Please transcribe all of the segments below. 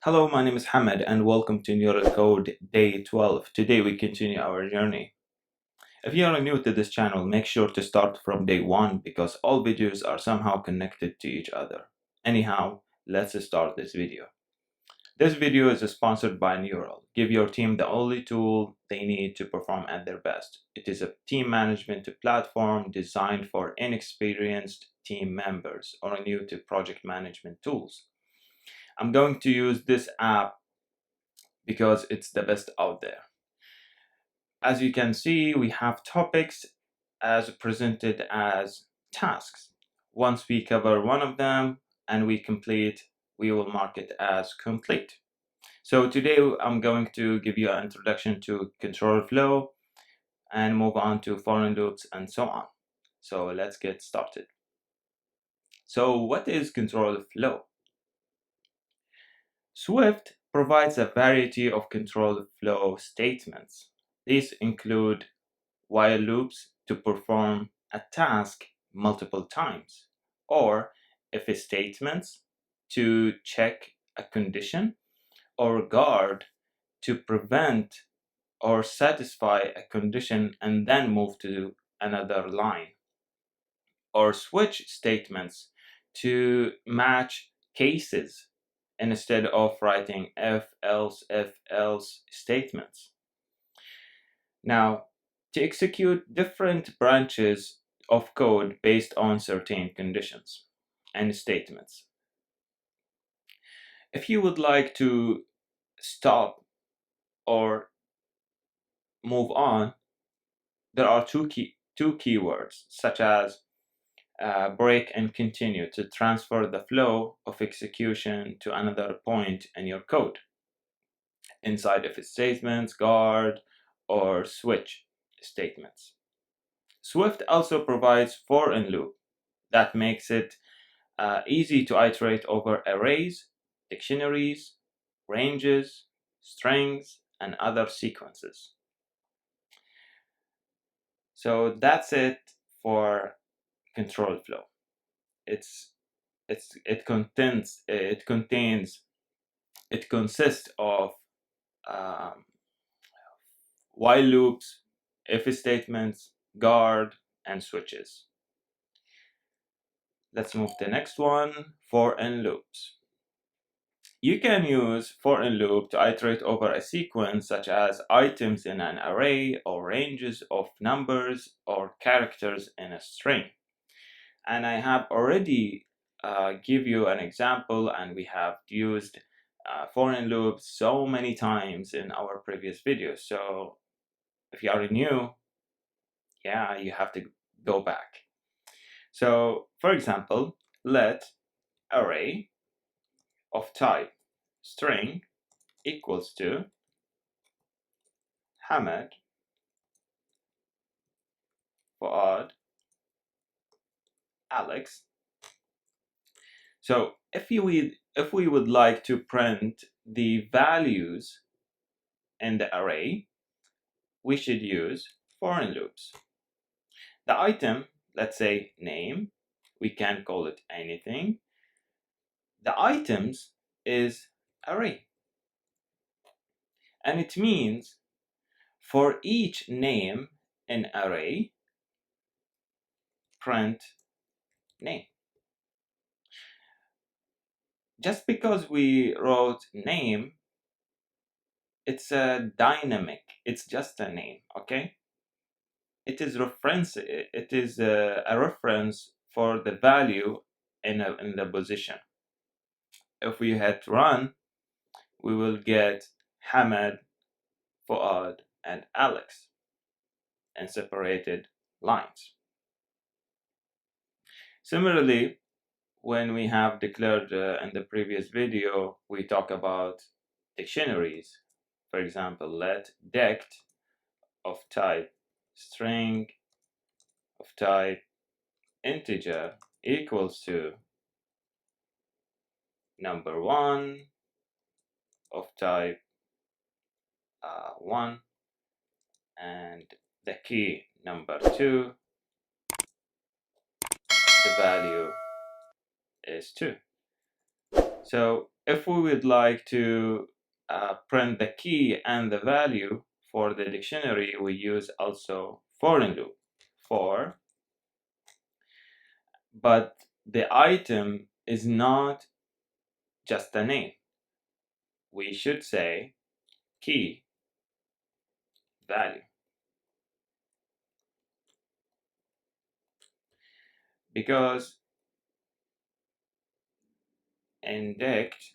Hello, my name is Hamad and welcome to Neural Code Day 12. Today we continue our journey. If you are new to this channel, make sure to start from day 1 because all videos are somehow connected to each other. Anyhow, let's start this video. This video is sponsored by Nural. Give your team the only tool they need to perform at their best. It is a team management platform designed for inexperienced team members or new to project management tools. I'm going to use this app because it's the best out there. As you can see, we have topics as presented as tasks. Once we cover one of them and we complete, we will mark it as complete. So today I'm going to give you an introduction to control flow and move on to foreign loops and so on. So let's get started. So what is control flow? Swift provides a variety of control flow statements. These include while loops to perform a task multiple times, or if statements to check a condition, or guard to prevent or satisfy a condition and then move to another line, or switch statements to match cases instead of writing if else statements. Now, to execute different branches of code based on certain conditions and statements. If you would like to stop or move on, there are two keywords such as break and continue to transfer the flow of execution to another point in your code inside if statements, guard, or switch statements. Swift also provides for and loop that makes it easy to iterate over arrays, dictionaries, ranges, strings, and other sequences. So that's it for control flow. It consists of um, while loops, if statements, guard, and switches. Let's move to the next one, for and loops. You can use for and loop to iterate over a sequence such as items in an array or ranges of numbers or characters in a string. And I have already give you an example, and we have used for and loops so many times in our previous videos. So if you are new, yeah, you have to go back. So for example, let array of type string equals to Hamad, Fuad, Alex. So if we would like to print the values in the array, we should use foreign loops. The item, let's say name, we can call it anything. The items is array. And it means for each name in array, print name. Just because we wrote name, it's a dynamic. It's just a name, okay? It is a reference for the value in the position. If we hit run, we will get Hamad, Fuad, and Alex in separated lines. Similarly, when we have declared in the previous video, we talk about dictionaries. For example, let dect of type string of type integer equals to number 1 of type 1 and the key number 2, the value is 2. So If we would like to print the key and the value for the dictionary, we use also for loop. For, but the item is not just a name. We should say key value, because in dict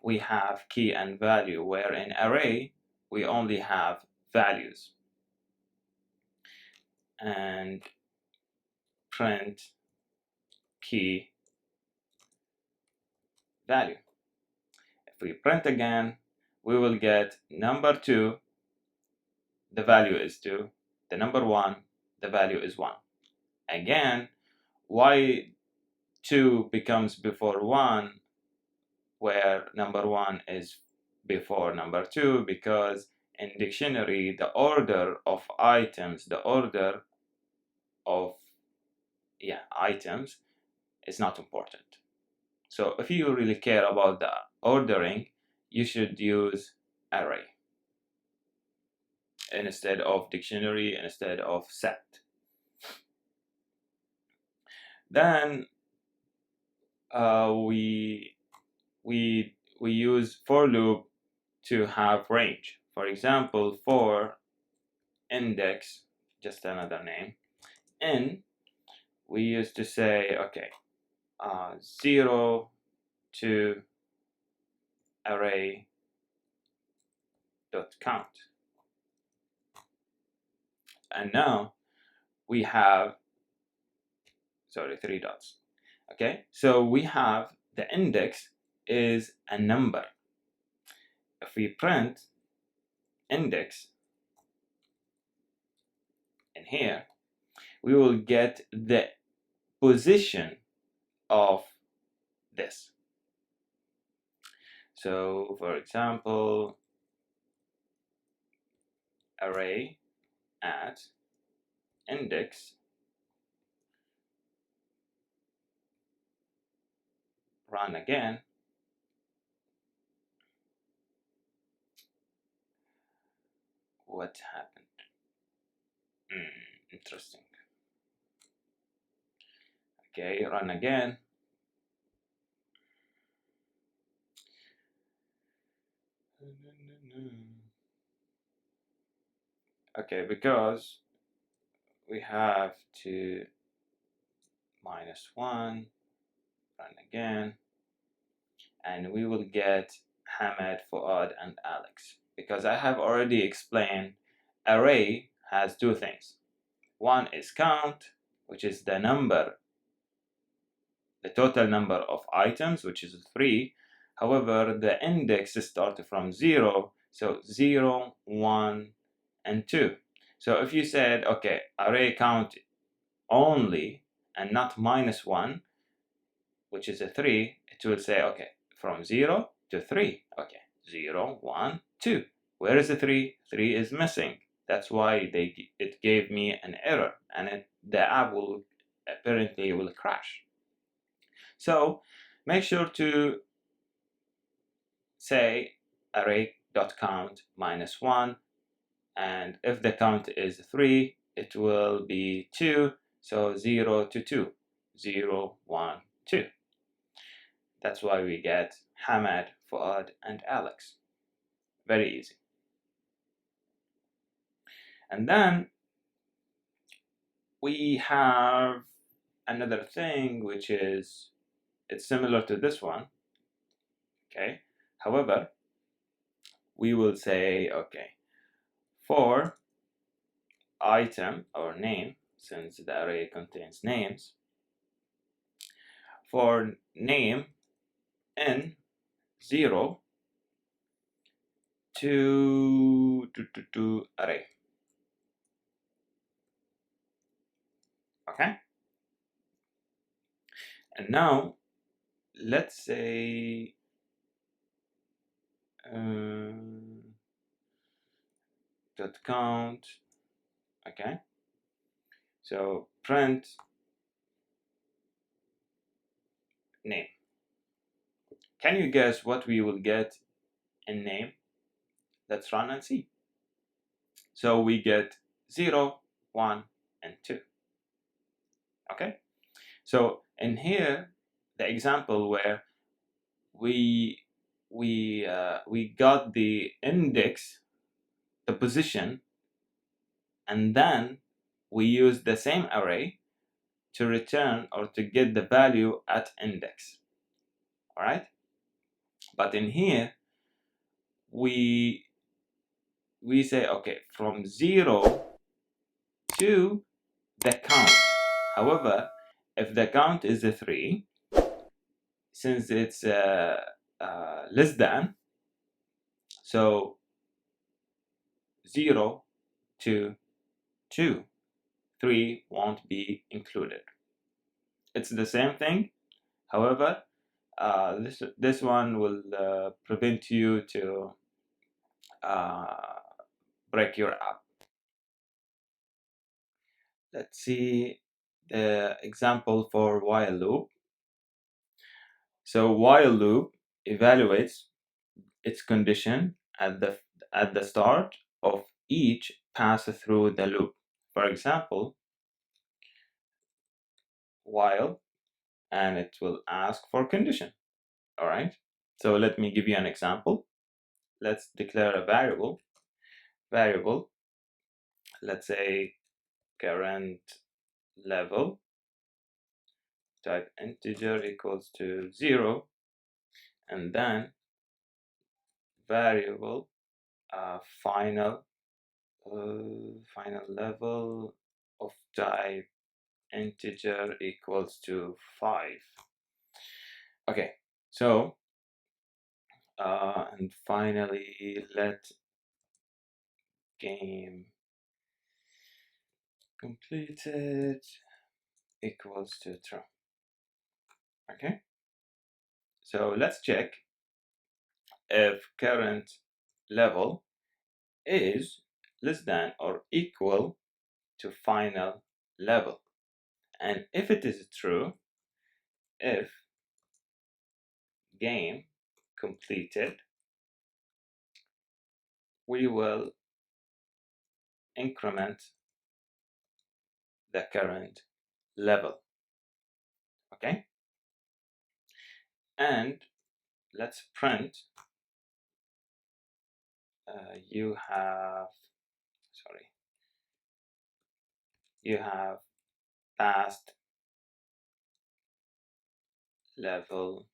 we have key and value, where in array we only have values. And print key value. If we print again, we will get number 2, the value is 2, the number 1, the value is 1. Again, why 2 becomes before 1 where number 1 is before number 2? Because in dictionary, the order of items, the order of items is not important. So if you really care about the ordering, you should use array instead of dictionary, instead of set. Then we use for loop to have range. For example, for index, just another name, in, we used to say, okay, 0 to array dot count. And now we have, sorry, 3 dots. Okay, so we have the index is a number. If we print index in here, we will get the position of this. So for example, array at index, run again, what happened? Interesting. Okay, run again. Okay, because we have to -1, run again, and we will get Hamad, Fuad, and Alex. Because I have already explained, array has 2 things. One is count, which is the number, the total number of items, which is 3. However, the index starts from 0, so 0, 1, and 2. So if you said, okay, array count only and not -1, which is a 3, it will say, okay, from 0 to 3. Okay, 0, 1, 2. Where is the 3? 3 is missing. That's why it gave me an error, and the app will apparently will crash. So make sure to say array.count -1, and if the count is 3, it will be 2, so 0 to 2, 0, 1, 2. That's why we get Hamad, Fuad, and Alex. Very easy. And then we have another thing, which is, it's similar to this one. Okay. However, we will say, okay, for item or name, since the array contains names, for name in 0 to array. Okay. And now let's say dot count. Okay, so print name. Can you guess what we will get in name? Let's run and see. So we get 0, 1, and 2. Okay? So in here, the example where we got the index, the position, and then we use the same array to return or to get the value at index. All right? But in here, we say, okay, from 0 to the count. However, if the count is a 3, since it's less than, so 0 to 2, 3 won't be included. It's the same thing. However, this one will prevent you to break your app. Let's see the example for while loop. So while loop evaluates its condition at the start of each pass through the loop. For example, while, and it will ask for condition. All right. So let me give you an example. Let's declare a variable. Let's say current level, type integer equals to 0, and then variable final level of type integer equals to 5. Okay, so and finally let game completed equals to true. Okay, so let's check if current level is less than or equal to final level. And if it is true, if game completed, we will increment the current level. Okay, and let's print you have passed level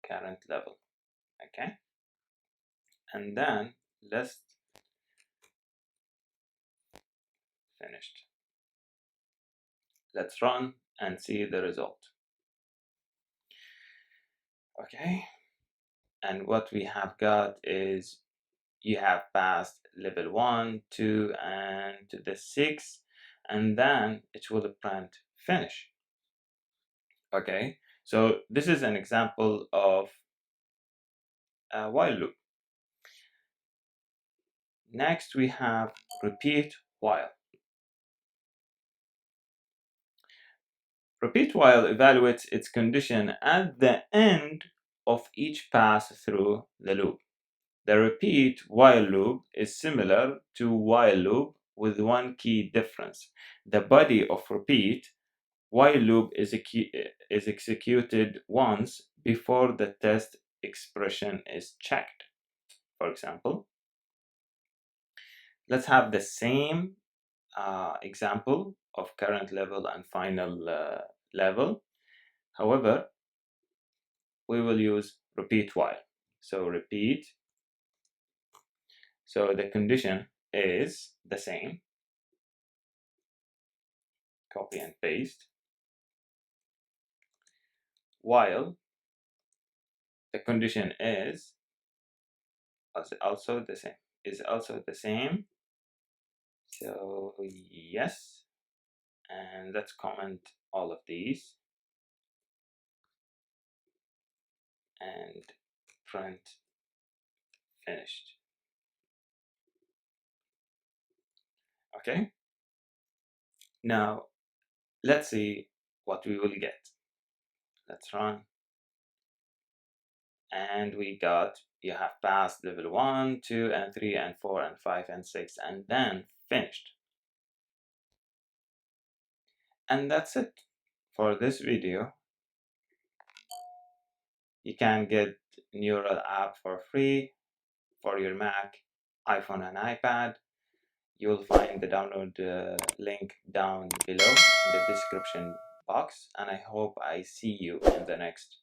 current level. Okay, and then let's finished. Let's run and see the result. Okay, and what we have got is you have passed level 1, 2, and to the 6, and then it will print finish. Okay, so this is an example of a while loop. Next we have repeat while. Repeat while evaluates its condition at the end of each pass through the loop. The repeat while loop is similar to while loop with one key difference. The body of repeat while loop is executed once before the test expression is checked. For example, let's have the same example of current level and final level. However, we will use repeat while. So repeat. So the condition is the same. Copy and paste. While the condition is also the same. So yes, and let's comment all of these and print finished. Okay, Now, let's see what we will get. Let's run. And we got, you have passed level 1, 2, and 3, and 4, and 5, and 6, and then finished. And that's it for this video. You can get Neural app for free for your Mac, iPhone, and iPad. You'll find the download link down below in the description box, and I hope I see you in the next